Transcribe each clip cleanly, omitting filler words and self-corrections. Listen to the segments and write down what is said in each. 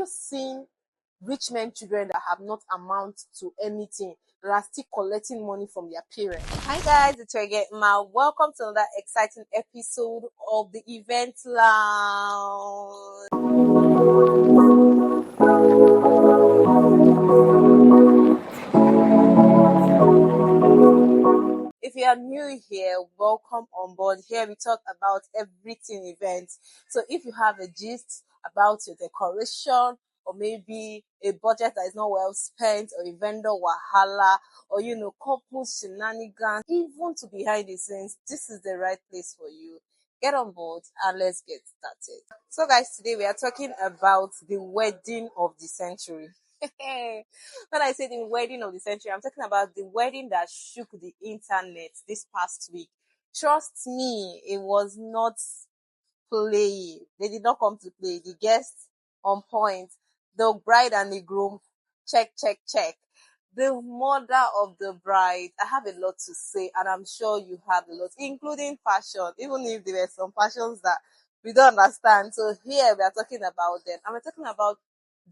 you seen rich men children that have not amount to anything, that are still collecting money from their parents? Hi guys, it's Ma. Welcome to another exciting episode of the Event Lounge. If you are new here, welcome on board. Here we talk about everything events. So if you have a gist about your decoration, or maybe a budget that is not well spent, or a vendor wahala, or couple shenanigans, even to behind the scenes, this is the right place for you. Get on board and let's get started. So guys, today we are talking about the wedding of the century. When I say the wedding of the century, I'm talking about the wedding that shook the internet this past week. Trust me, it was not playing. They did not come to play. The guests on point. The bride and the groom, check. The mother of the bride, I have a lot to say, and I'm sure you have a lot, including fashion, even if there were some fashions that we don't understand. So here we are talking about them, and we're talking about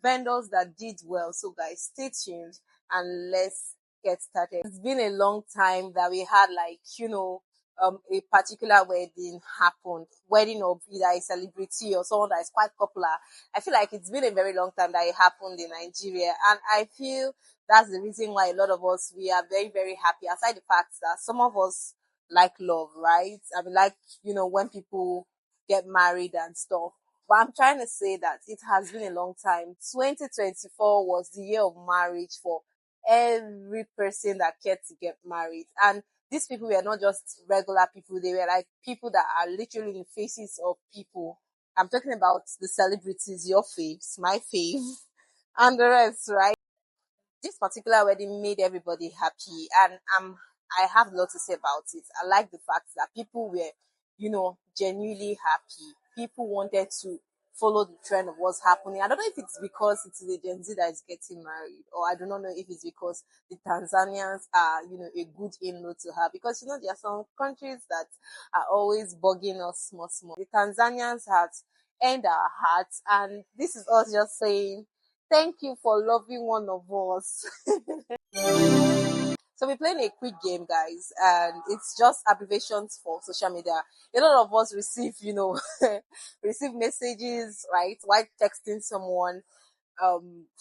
vendors that did well. So guys, stay tuned and let's get started. It's been a long time that we had a particular wedding happened, wedding of either a celebrity or someone that is quite popular. I feel like it's been a very long time that it happened in Nigeria, and I feel that's the reason why a lot of us, we are very, very happy, aside the fact that some of us like love, right? I mean, when people get married and stuff. But I'm trying to say that it has been a long time. 2024 was the year of marriage for every person that cared to get married. And these people were not just regular people. They were like people that are literally the faces of people. I'm talking about the celebrities, your faves, my fave, and the rest, right? This particular wedding made everybody happy, and I have a lot to say about it. I like the fact that people were, genuinely happy. People wanted to follow the trend of what's happening. I don't know if it's because it's the Gen Z that is getting married, or I do not know if it's because the Tanzanians are, a good in-law to her. Because there are some countries that are always bugging us small. The Tanzanians have earned our hearts, and this is us just saying thank you for loving one of us. So we're playing a quick game, guys, and it's just abbreviations for social media. A lot of us receive, receive messages, right, while texting someone,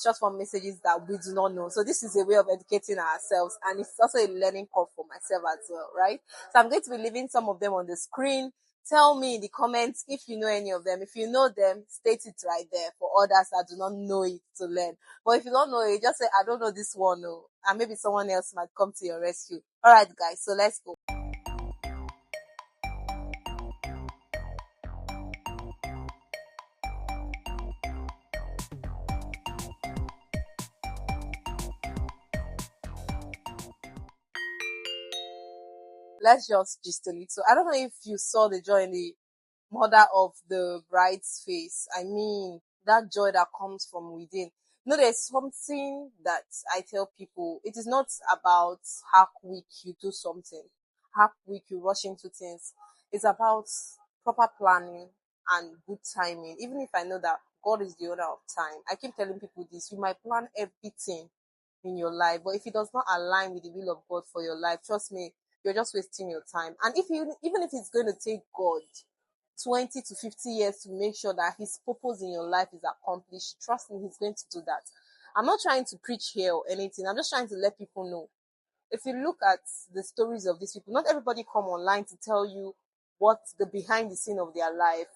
short form messages that we do not know. So this is a way of educating ourselves, and it's also a learning curve for myself as well, right? So I'm going to be leaving some of them on the screen. Tell me in the comments if you know any of them. If you know them, state it right there for others that do not know it to learn. But if you don't know it, just say, I don't know this one, no. And maybe someone else might come to your rescue. All right, guys, so let's go. Let's just gist a little. So I don't know if you saw the joy in the mother of the bride's face. I mean, that joy that comes from within. There's something that I tell people. It is not about how quick you do something, how quick you rush into things. It's about proper planning and good timing. Even if I know that God is the owner of time, I keep telling people this. You might plan everything in your life, but if it does not align with the will of God for your life, trust me, you're just wasting your time. And even if it's going to take God 20 to 50 years to make sure that his purpose in your life is accomplished, trust me, he's going to do that. I'm not trying to preach here or anything. I'm just trying to let people know. If you look at the stories of these people, not everybody come online to tell you what the behind the scene of their life.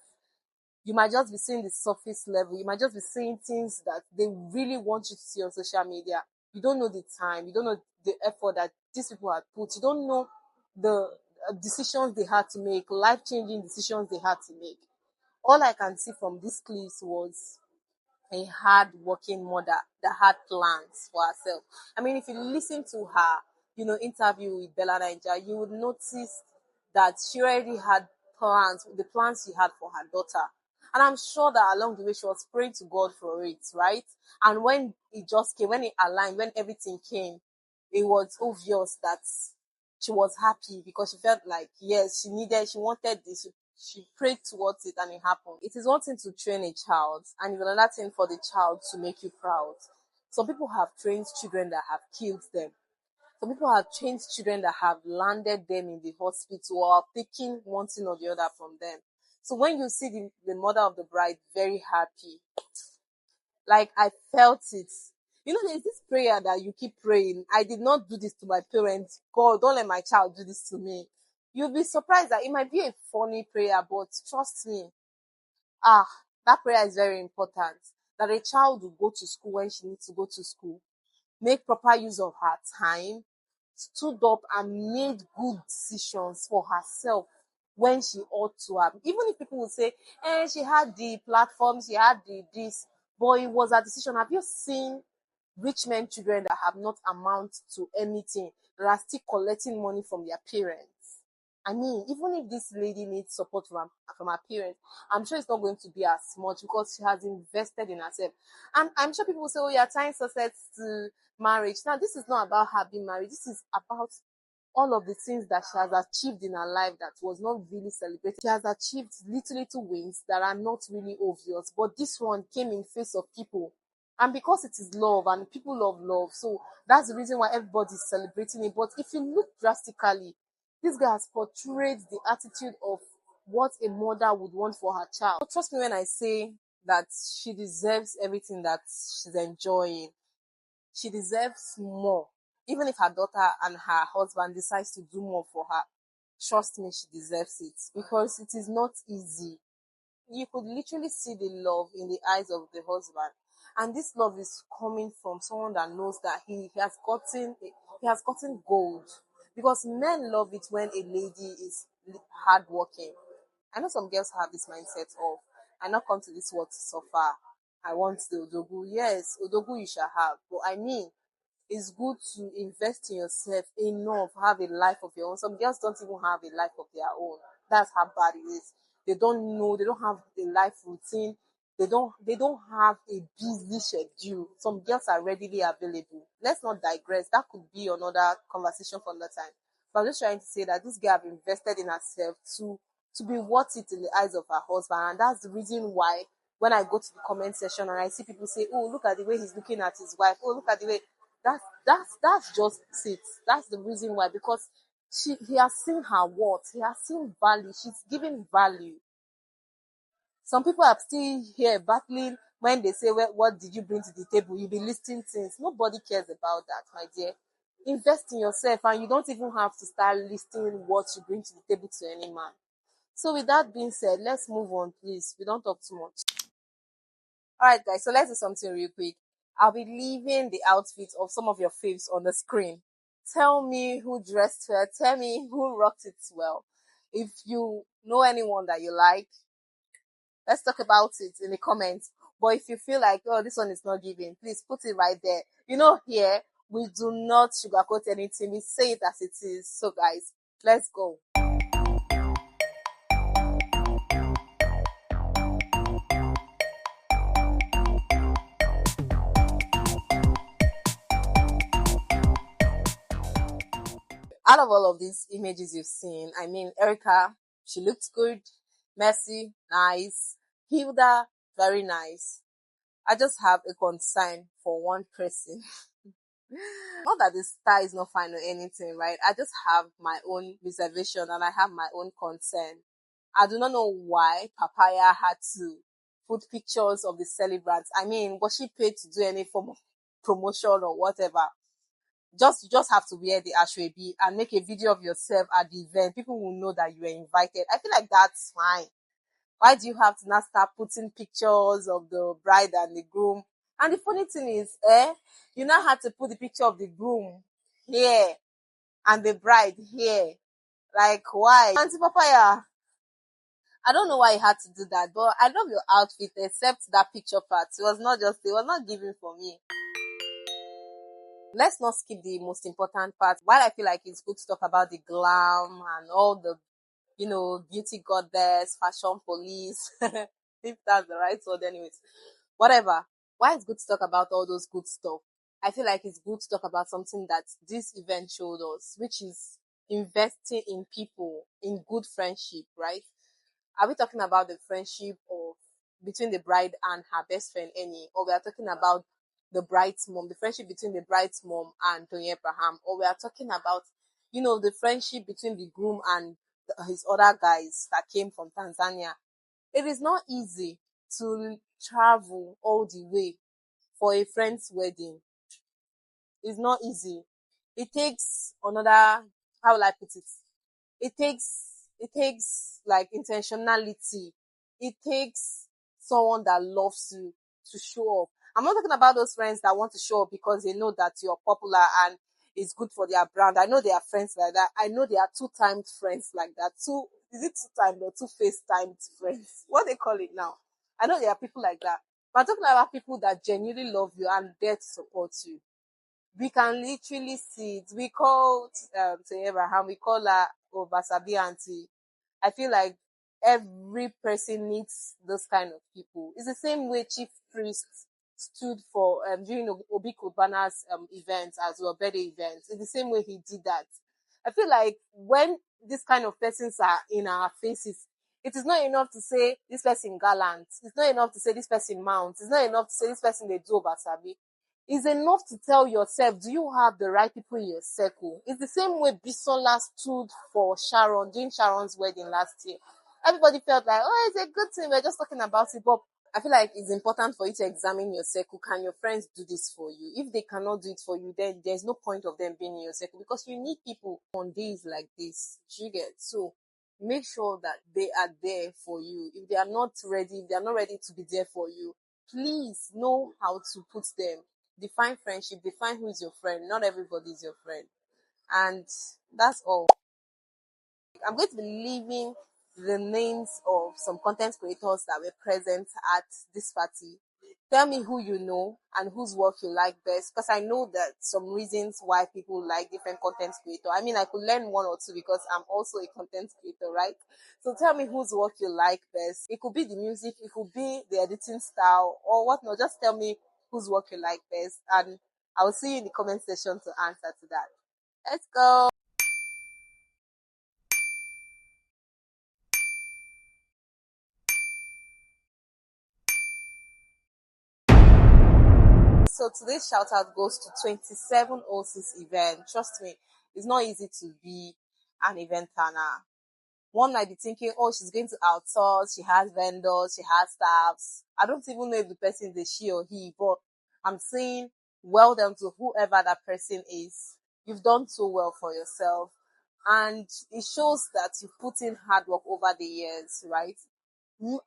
You might just be seeing the surface level. You might just be seeing things that they really want you to see on social media. You don't know the time. You don't know the effort that these people have put. You don't know the decisions they had to make, life-changing decisions they had to make. All I can see from these clips was a hard-working mother that had plans for herself. I mean, if you listen to her, interview with Bella Niger, you would notice that she already had plans, the plans she had for her daughter. And I'm sure that along the way, she was praying to God for it, right? And when it just came, when it aligned, when everything came, it was obvious that she was happy because she felt like, yes, she wanted this. she prayed towards it and it happened. It is one thing to train a child, and it's another thing for the child to make you proud. Some people have trained children that have killed them. Some people have trained children that have landed them in the hospital or have taken one thing or the other from them. So when you see the mother of the bride very happy, like I felt it. You know, there's this prayer that you keep praying. I did not do this to my parents. God, don't let my child do this to me. You'll be surprised that it might be a funny prayer, but trust me, ah, that prayer is very important. That a child will go to school when she needs to go to school, make proper use of her time, stood up and made good decisions for herself when she ought to have. Even if people will say, she had the platform, she had the this, but it was a decision. Have you seen rich men children that have not amount to anything, that are still collecting money from their parents? I mean, even if this lady needs support from her parents, I'm sure it's not going to be as much because she has invested in herself. And I'm sure people will say, oh, you're tying success to marriage. Now, this is not about her being married. This is about all of the things that she has achieved in her life that was not really celebrated. She has achieved little wins that are not really obvious, but this one came in face of people. And because it is love and people love love, so that's the reason why everybody's celebrating it. But if you look drastically, this guy has portrayed the attitude of what a mother would want for her child. But trust me when I say that she deserves everything that she's enjoying. She deserves more. Even if her daughter and her husband decides to do more for her, trust me, she deserves it because it is not easy. You could literally see the love in the eyes of the husband, and this love is coming from someone that knows that he has gotten gold, because men love it when a lady is hardworking. I know some girls have this mindset of, I not come to this world to suffer. I want the odogu. Yes, odogu you shall have, but I mean, it's good to invest in yourself enough, have a life of your own. Some girls don't even have a life of their own. That's how bad it is. They don't know, they don't have a life routine. They don't have a busy schedule. Some girls are readily available. Let's not digress. That could be another conversation for another time. But I'm just trying to say that this girl have invested in herself to be worth it in the eyes of her husband. And that's the reason why when I go to the comment section and I see people say, oh, look at the way he's looking at his wife. Oh, look at the way that's just it. That's the reason why, because he has seen her worth, he has seen value, she's giving value. Some people are still here battling when they say, well, what did you bring to the table? You'll be listing things. Nobody cares about that, my dear. Invest in yourself, and you don't even have to start listing what you bring to the table to any man. So with that being said, let's move on, please. We don't talk too much. All right, guys, so let's do something real quick. I'll be leaving the outfits of some of your faves on the screen. Tell me who dressed well. Tell me who rocked it well. If you know anyone that you like, let's talk about it in the comments. But if you feel like, oh, this one is not giving, please put it right there. You know, here, we do not sugarcoat anything. We say it as it is. So, guys, let's go. Out of all of these images you've seen, I mean, Erica, she looked good. Mercy, nice. Hilda, very nice. I just have a concern for one person. Not that the star is not fine or anything, right? I just have my own reservation and I have my own concern. I do not know why Papaya had to put pictures of the celebrants. I mean, was she paid to do any form of promotion or whatever? You just have to wear the ashwebi and make a video of yourself at the event. People will know that you were invited. I feel like that's fine. Why do you have to now start putting pictures of the bride and the groom? And the funny thing is, you now have to put the picture of the groom here and the bride here. Like, why? Auntie Papaya, I don't know why you had to do that, but I love your outfit except that picture part. It was not giving for me. Let's not skip the most important part. While I feel like it's good to talk about the glam and all the, beauty goddess, fashion police, if that's the right word, anyways, whatever. Why it's good to talk about all those good stuff? I feel like it's good to talk about something that this event showed us, which is investing in people, in good friendship, right? Are we talking about the friendship of between the bride and her best friend Annie, or we are talking about the bride's mom, the friendship between the bride's mom and Tony Abraham, or we are talking about, the friendship between the groom and his other guys that came from Tanzania? It is not easy to travel all the way for a friend's wedding. It's not easy. It takes another, how will I put it? It takes like intentionality. It takes someone that loves you to show up. I'm not talking about those friends that want to show up because they know that you're popular and it's good for their brand. I know there are friends like that. I know there are two-timed friends like that. Is it two-timed or two-faced-timed friends? What they call it now? I know there are people like that. But I'm talking about people that genuinely love you and dare to support you. We can literally see it. We call to Abraham, we call her Obasabi auntie. I feel like every person needs those kind of people. It's the same way Chief Priest stood for during Obi Kubana's events as well, birthday events. It's the same way he did that. I feel like when this kind of persons are in our faces, it is not enough to say this person gallant. It's not enough to say this person mount. It's not enough to say this person they do Obasabi. It's enough to tell yourself, do you have the right people in your circle? It's the same way Bisola stood for Sharon during Sharon's wedding last year. Everybody felt like, oh, it's a good thing. We're just talking about it. But I feel like it's important for you to examine your circle. Can your friends do this for you? If they cannot do it for you, then there's no point of them being in your circle because you need people on days like this. You get? So make sure that they are there for you. If they are not ready, if they are not ready to be there for you, please know how to put them. Define friendship, define who is your friend. Not everybody is your friend. And that's all. I'm going to be leaving the names of some content creators that were present at this party. Tell me who you know and whose work you like best, because I know that some reasons why people like different content creators. I mean, I could learn one or two because I'm also a content creator, right? So tell me whose work you like best. It could be the music, it could be the editing style or whatnot. Just tell me whose work you like best, and I'll see you in the comment section to answer to that. Let's go. So today's shout out goes to 2706 event. Trust me, it's not easy to be an event planner. One might be thinking, oh, she's going to outsource, she has vendors, she has staffs. I don't even know if the person is a she or he, but I'm saying well done to whoever that person is. You've done so well for yourself. And it shows that you've put in hard work over the years, right?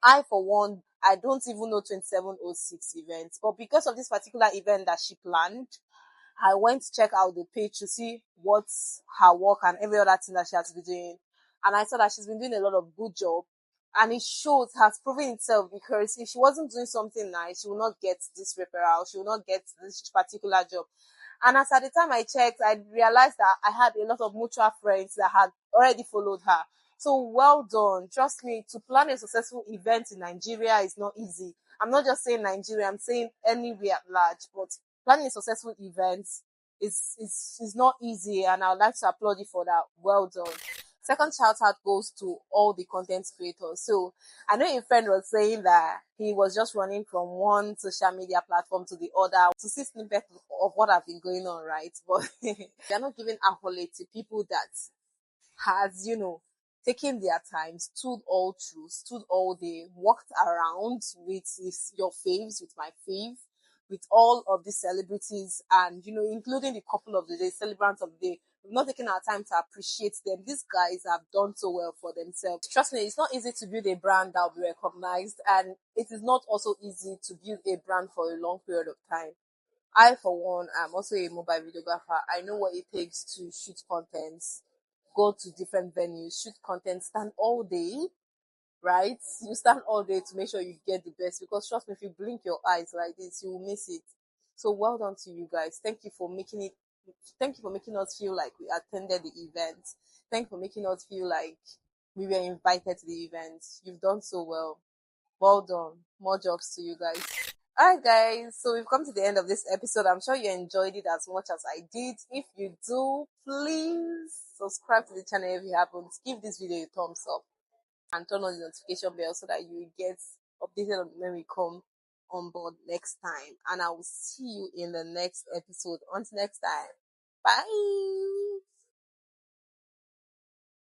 I, for one, I don't even know 2706 events, but because of this particular event that she planned, I went to check out the page to see what's her work and every other thing that she has been doing. And I saw that she's been doing a lot of good job. And it shows, has proven itself, because if she wasn't doing something nice, she will not get this referral, she will not get this particular job. And as at the time I checked, I realized that I had a lot of mutual friends that had already followed her. So well done. Trust me, to plan a successful event in Nigeria is not easy. I'm not just saying Nigeria, I'm saying anywhere at large. But planning a successful event is not easy, and I would like to applaud you for that. Well done. Second shout out goes to all the content creators. So I know a friend was saying that he was just running from one social media platform to the other to see snippets of what have been going on, right? But they're not giving accolade to people that has, taken their time, stood all through, stood all day, walked around with your faves, with my fave, with all of the celebrities, and including the couple of the day, celebrants of the day. We've not taken our time to appreciate them. These guys have done so well for themselves. Trust me, it's not easy to build a brand that will be recognized, and it is not also easy to build a brand for a long period of time. I, for one, am also a mobile videographer. I know what it takes to shoot content, go to different venues, shoot content, stand all day, right? You stand all day to make sure you get the best, because trust me, if you blink your eyes like this, you will miss it. So well done to you guys. Thank you for making us feel like we attended the event. Thank you for making us feel like we were invited to the event. You've done so well. Well done. More jobs to you guys. Alright guys, so we've come to the end of this episode. I'm sure you enjoyed it as much as I did. If you do, please subscribe to the channel if you haven't. Give this video a thumbs up. and turn on the notification bell so that you get updated on when we come on board next time. And I will see you in the next episode. Until next time, bye.